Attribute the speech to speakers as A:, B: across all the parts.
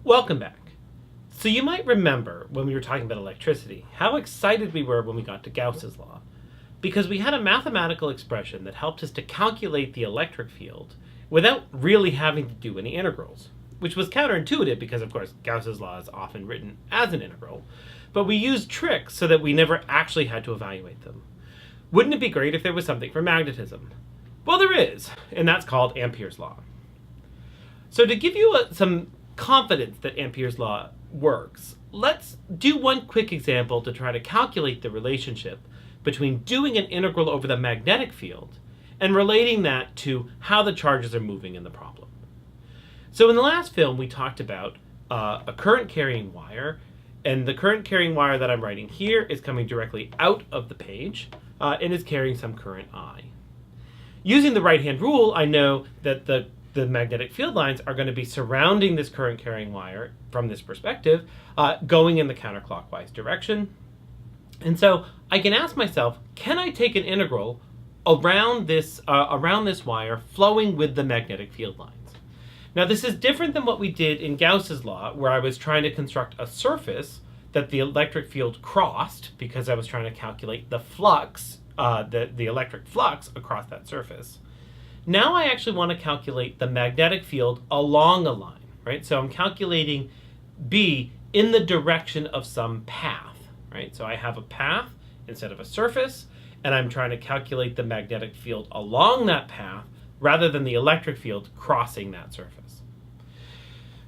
A: Welcome back. So you might remember when we were talking about electricity, how excited we were when we got to Gauss's law, because we had a mathematical expression that helped us to calculate the electric field without really having to do any integrals, which was counterintuitive because, of course, Gauss's law is often written as an integral, but we used tricks so that we never actually had to evaluate them. Wouldn't it be great if there was something for magnetism? Well, there is, and that's called Ampere's law. So to give you some confidence that Ampere's law works, let's do one quick example to try to calculate the relationship between doing an integral over the magnetic field and relating that to how the charges are moving in the problem. So in the last film, we talked about a current carrying wire, and the current carrying wire that I'm writing here is coming directly out of the page and is carrying some current I. Using the right-hand rule, I know that the magnetic field lines are going to be surrounding this current carrying wire from this perspective, going in the counterclockwise direction. And so I can ask myself, can I take an integral around this wire flowing with the magnetic field lines? Now this is different than what we did in Gauss's law, where I was trying to construct a surface that the electric field crossed because I was trying to calculate the flux, the electric flux across that surface. Now I actually want to calculate the magnetic field along a line, right? So I'm calculating B in the direction of some path, right? So I have a path instead of a surface, and I'm trying to calculate the magnetic field along that path rather than the electric field crossing that surface.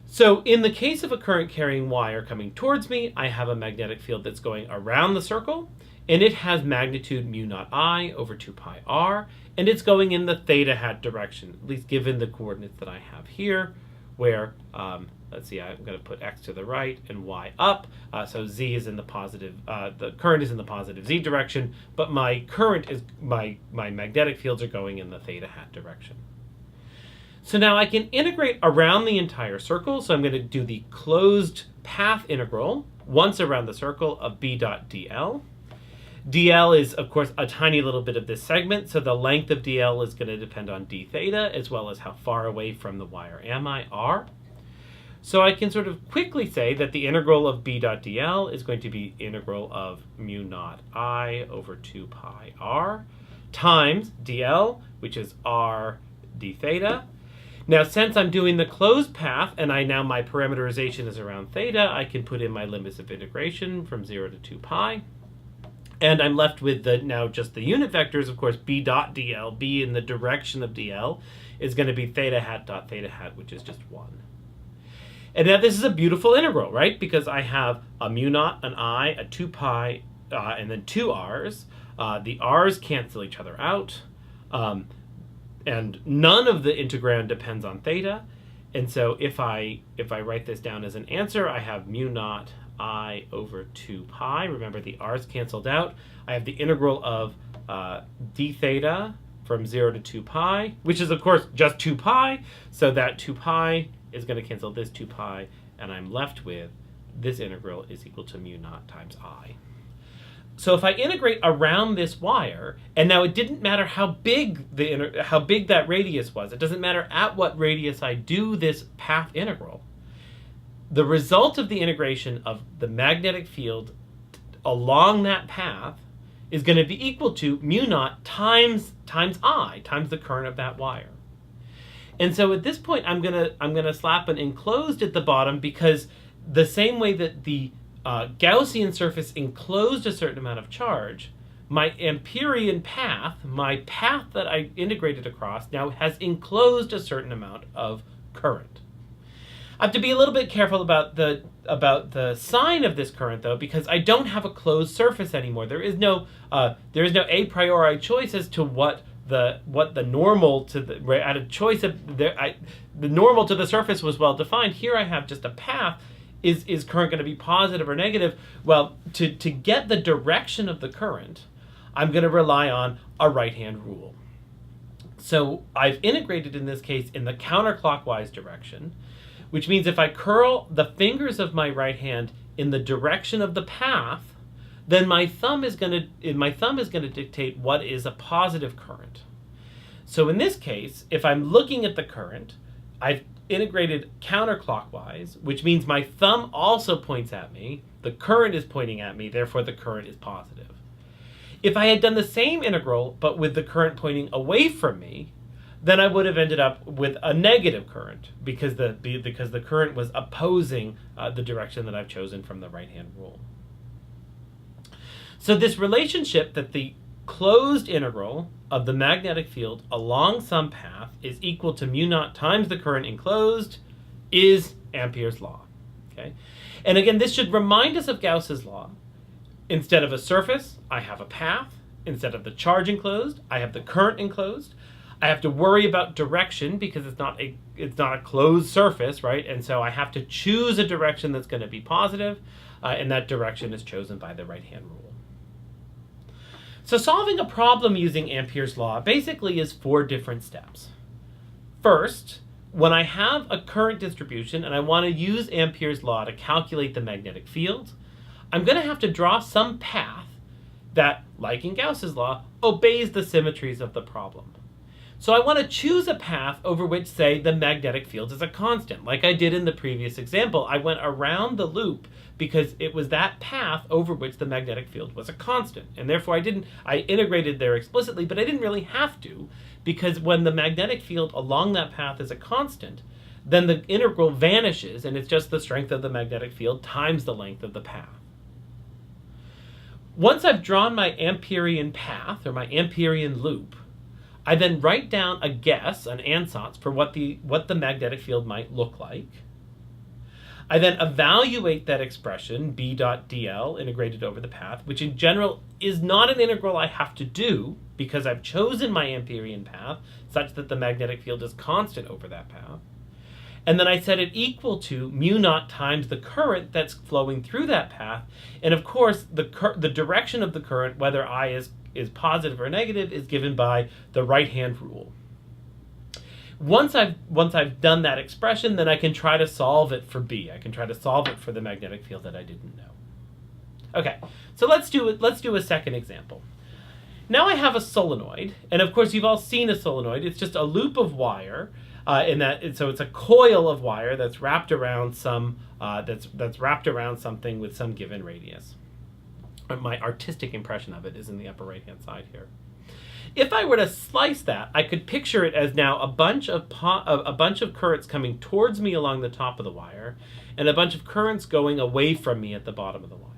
A: So in the case of a current carrying wire coming towards me, I have a magnetic field that's going around the circle, and it has magnitude mu naught I over 2 pi r, and it's going in the theta hat direction, at least given the coordinates that I have here, where, let's see, I'm going to put x to the right and y up, so z is in the positive, the current is in the positive z direction, but my current is, my magnetic fields are going in the theta hat direction. So now I can integrate around the entire circle, so I'm going to do the closed path integral once around the circle of b dot dl. dl is, of course, a tiny little bit of this segment, so the length of dl is going to depend on d theta, as well as how far away from the wire am I, r. So I can sort of quickly say that the integral of b dot dl is going to be integral of mu naught I over 2 pi r times dl, which is r d theta. Now, since I'm doing the closed path, and my parameterization is around theta, I can put in my limits of integration from 0 to 2 pi. And I'm left with now just the unit vectors, of course, b dot dl, b in the direction of dl, is going to be theta hat dot theta hat, which is just 1. And now this is a beautiful integral, right? Because I have a mu naught, an I, a 2 pi, and then 2 r's. The r's cancel each other out. And none of the integrand depends on theta. And so if I write this down as an answer, I have mu naught I over 2 pi. Remember, the r's canceled out. I have the integral of d theta from 0 to 2 pi, which is, of course, just 2 pi. So that 2 pi is going to cancel this 2 pi, and I'm left with this integral is equal to mu naught times I. So if I integrate around this wire, and now it didn't matter how big that radius was, it doesn't matter at what radius I do this path integral, the result of the integration of the magnetic field along that path is going to be equal to mu naught times I, times the current of that wire. And so at this point, I'm gonna slap an enclosed at the bottom, because the same way that the Gaussian surface enclosed a certain amount of charge, my Amperian path, my path that I integrated across, now has enclosed a certain amount of current. I have to be a little bit careful about the sign of this current, though, because I don't have a closed surface anymore. There is no a priori choice as to what the normal to the at a choice of the normal to the surface was well defined. Here I have just a path. Is current going to be positive or negative? Well, to get the direction of the current, I'm going to rely on a right-hand rule. So I've integrated in this case in the counterclockwise direction, which means if I curl the fingers of my right hand in the direction of the path, then my thumb is going to dictate what is a positive current. So in this case, if I'm looking at the current, I've integrated counterclockwise, which means my thumb also points at me, the current is pointing at me, therefore the current is positive. If I had done the same integral, but with the current pointing away from me, then I would have ended up with a negative current because the current was opposing the direction that I've chosen from the right-hand rule. So this relationship that the closed integral of the magnetic field along some path is equal to mu naught times the current enclosed is Ampere's law. Okay? And again, this should remind us of Gauss's law. Instead of a surface, I have a path. Instead of the charge enclosed, I have the current enclosed. I have to worry about direction because it's not a closed surface, right? And so I have to choose a direction that's going to be positive, and that direction is chosen by the right-hand rule. So solving a problem using Ampere's law basically is 4 different steps. First, when I have a current distribution and I want to use Ampere's law to calculate the magnetic field, I'm going to have to draw some path that, like in Gauss's law, obeys the symmetries of the problem. So I want to choose a path over which, say, the magnetic field is a constant. Like I did in the previous example, I went around the loop because it was that path over which the magnetic field was a constant. And therefore I integrated there explicitly, but I didn't really have to, because when the magnetic field along that path is a constant, then the integral vanishes and it's just the strength of the magnetic field times the length of the path. Once I've drawn my Amperian path, or my Amperian loop, I then write down a guess, an ansatz, for what the magnetic field might look like. I then evaluate that expression, b dot dl, integrated over the path, which in general is not an integral I have to do because I've chosen my Amperian path such that the magnetic field is constant over that path. And then I set it equal to mu naught times the current that's flowing through that path. And of course, the direction of the current, whether I is positive or negative, is given by the right-hand rule. Once I've done that expression, then I can try to solve it for B. I can try to solve it for the magnetic field that I didn't know. Okay, so let's do a second example. Now I have a solenoid, and of course you've all seen a solenoid. It's just a loop of wire, so it's a coil of wire that's wrapped around that's wrapped around something with some given radius. My artistic impression of it is in the upper right-hand side here. If I were to slice that, I could picture it as now a bunch of currents coming towards me along the top of the wire, and a bunch of currents going away from me at the bottom of the wire.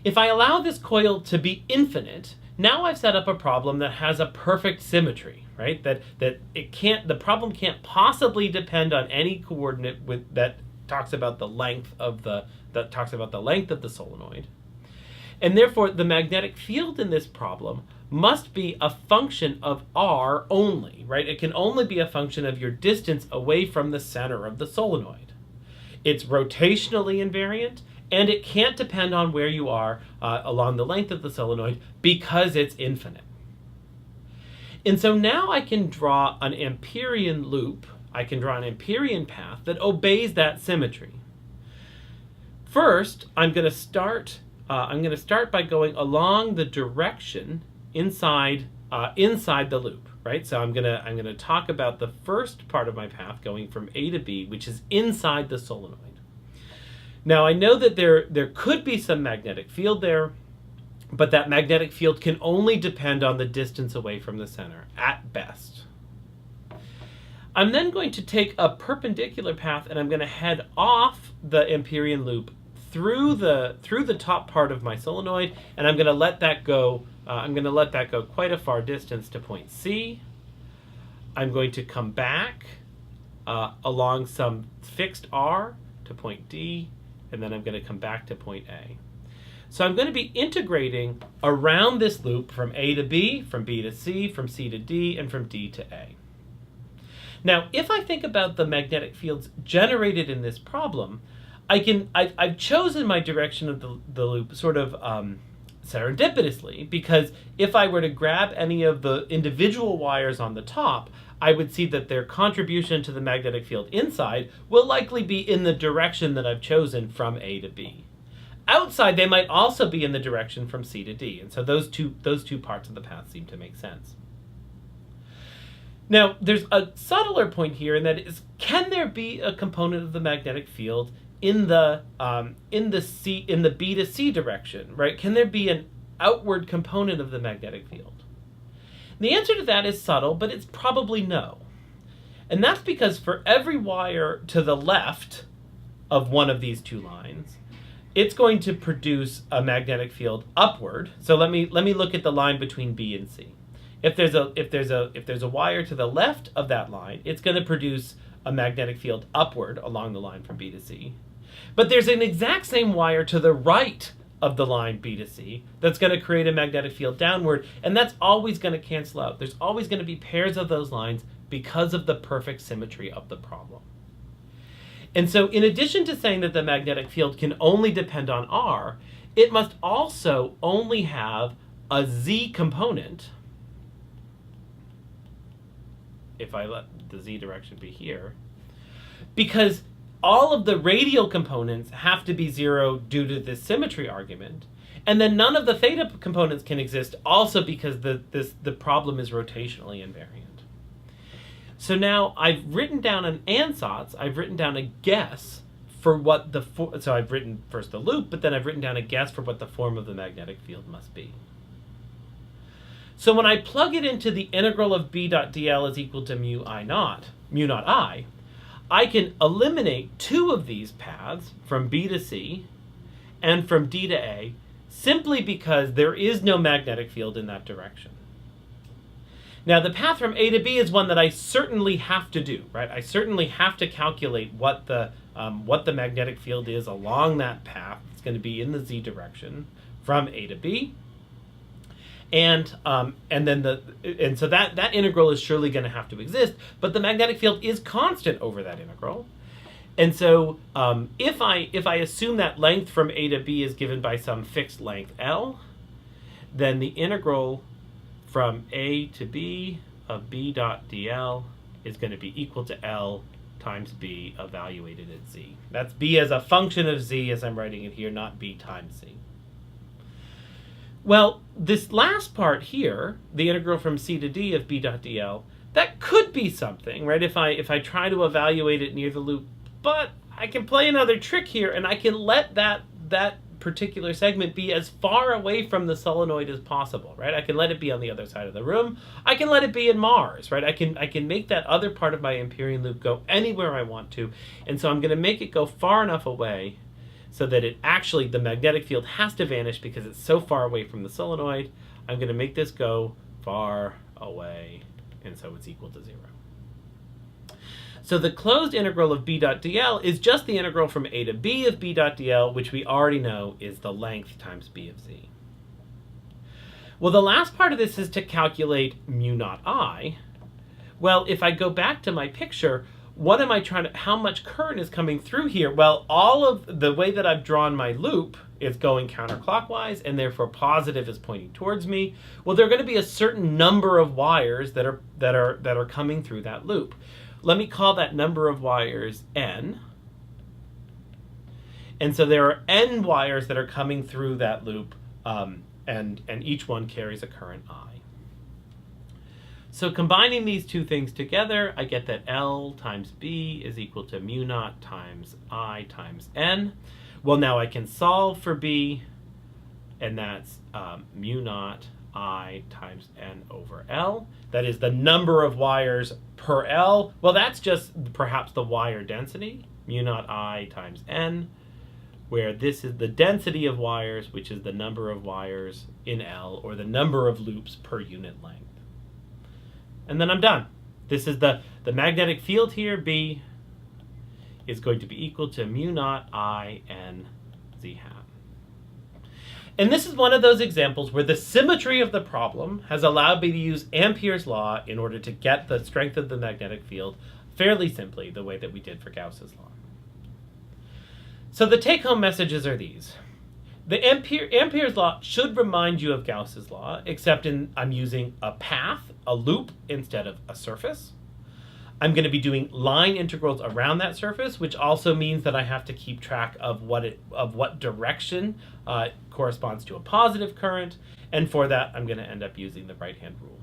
A: If I allow this coil to be infinite, now I've set up a problem that has a perfect symmetry, right? The problem can't possibly depend on any coordinate that talks about the length of the solenoid. And therefore, the magnetic field in this problem must be a function of r only, right? It can only be a function of your distance away from the center of the solenoid. It's rotationally invariant, and it can't depend on where you are along the length of the solenoid because it's infinite. And so now I can draw an Amperian loop, I can draw an Amperian path that obeys that symmetry. First, I'm going to start by going along the direction inside the loop, right? So I'm gonna talk about the first part of my path going from A to B, which is inside the solenoid. Now I know that there could be some magnetic field there, but that magnetic field can only depend on the distance away from the center at best. I'm then going to take a perpendicular path and I'm going to head off the Amperian loop through the top part of my solenoid, and I'm going to let that go. Quite a far distance to point C. I'm going to come back along some fixed R to point D, and then I'm going to come back to point A. So I'm going to be integrating around this loop from A to B, from B to C, from C to D, and from D to A. Now, if I think about the magnetic fields generated in this problem, I've chosen my direction of the loop sort of serendipitously, because if I were to grab any of the individual wires on the top, I would see that their contribution to the magnetic field inside will likely be in the direction that I've chosen from A to B. Outside, they might also be in the direction from C to D, and so those two parts of the path seem to make sense. Now, there's a subtler point here, and that is, can there be a component of the magnetic field in the B to C direction, right? Can there be an outward component of the magnetic field? The answer to that is subtle, but it's probably no. And that's because for every wire to the left of one of these two lines, it's going to produce a magnetic field upward. So let me look at the line between B and C. If there's a wire to the left of that line, it's going to produce a magnetic field upward along the line from B to C. But there's an exact same wire to the right of the line B to C that's going to create a magnetic field downward, and that's always going to cancel out. There's always going to be pairs of those lines because of the perfect symmetry of the problem. And so in addition to saying that the magnetic field can only depend on R, it must also only have a Z component, if I let the Z direction be here, because all of the radial components have to be zero due to this symmetry argument, and then none of the theta components can exist also because the problem is rotationally invariant. So now I've written down an ansatz, I've written down a guess for what so I've written first the loop, but then I've written down a guess for what the form of the magnetic field must be. So when I plug it into the integral of B dot dl is equal to mu naught I, I can eliminate two of these paths from B to C and from D to A simply because there is no magnetic field in that direction. Now the path from A to B is one that I certainly have to do, right? I certainly have to calculate what the magnetic field is along that path. It's going to be in the Z direction from A to B. And so that integral is surely going to have to exist, but the magnetic field is constant over that integral. And so if I assume that length from A to B is given by some fixed length L, then the integral from A to B of B dot dl is going to be equal to L times B evaluated at Z. That's B as a function of Z as I'm writing it here, not B times Z. Well, this last part here, the integral from C to D of B dot dl, that could be something, right? If I try to evaluate it near the loop, but I can play another trick here and I can let that particular segment be as far away from the solenoid as possible, right? I can let it be on the other side of the room. I can let it be in Mars, right? I can make that other part of my Amperian loop go anywhere I want to. And so I'm going to make it go far enough away so that the magnetic field has to vanish because it's so far away from the solenoid. I'm going to make this go far away, and so it's equal to 0. So the closed integral of B dot dl is just the integral from A to B of B dot dl, which we already know is the length times B of Z. Well, the last part of this is to calculate mu naught I. Well, if I go back to my picture, what am I how much current is coming through here? Well, all of the way that I've drawn my loop is going counterclockwise, and therefore positive is pointing towards me. Well, there are going to be a certain number of wires that are coming through that loop. Let me call that number of wires N. And so there are N wires that are coming through that loop, and each one carries a current I. So combining these two things together, I get that L times B is equal to mu naught times I times N. Well, now I can solve for B, and that's mu naught I times N over L. That is the number of wires per L. Well, that's just perhaps the wire density, mu naught I times N, where this is the density of wires, which is the number of wires in L, or the number of loops per unit length. And then I'm done. This is the magnetic field here, B, is going to be equal to mu naught I N Z hat. And this is one of those examples where the symmetry of the problem has allowed me to use Ampere's law in order to get the strength of the magnetic field fairly simply, the way that we did for Gauss's law. So the take-home messages are these. The Ampere's law should remind you of Gauss's law, except I'm using a path, a loop, instead of a surface. I'm going to be doing line integrals around that surface, which also means that I have to keep track of what direction corresponds to a positive current, and for that I'm going to end up using the right-hand rule.